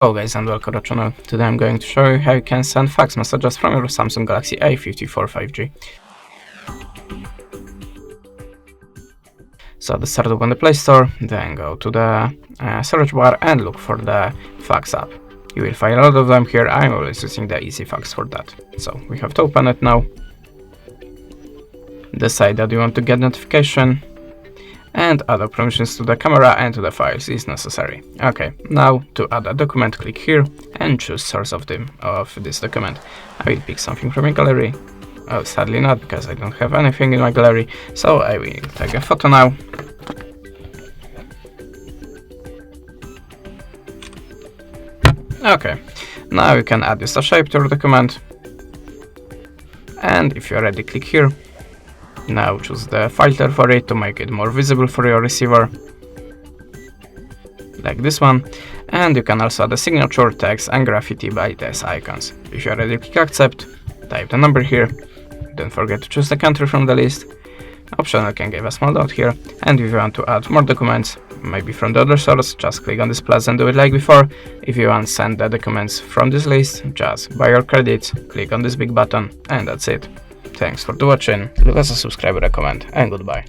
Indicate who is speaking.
Speaker 1: Hello guys and welcome to the channel. Today I'm going to show you how you can send fax messages from your Samsung Galaxy A54 5G. So to start, open the Play Store, then go to the search bar and look for the fax app. You will find a lot of them here. I'm always using the Easy Fax for that. So we have to open it now. Decide that you want to get notification, and other permissions to the camera and to the files is necessary. Okay, now to add a document, click here and choose source of this document. I will pick something from my gallery. Oh, sadly not, because I don't have anything in my gallery, so I will take a photo now. Okay, now you can add just a shape to your document, and if you're ready, click here. Now choose the filter for it to make it more visible for your receiver, like this one, and you can also add the signature, text and graffiti by these icons. If you are ready, click accept, type the number here, don't forget to choose the country from the list. Optional can give a small note here, and if you want to add more documents, maybe from the other source, just click on this plus and do it like before. If you want to send the documents from this list, just buy your credits, click on this big button, and that's it. Thanks for watching, leave us a subscribe, a comment, and goodbye.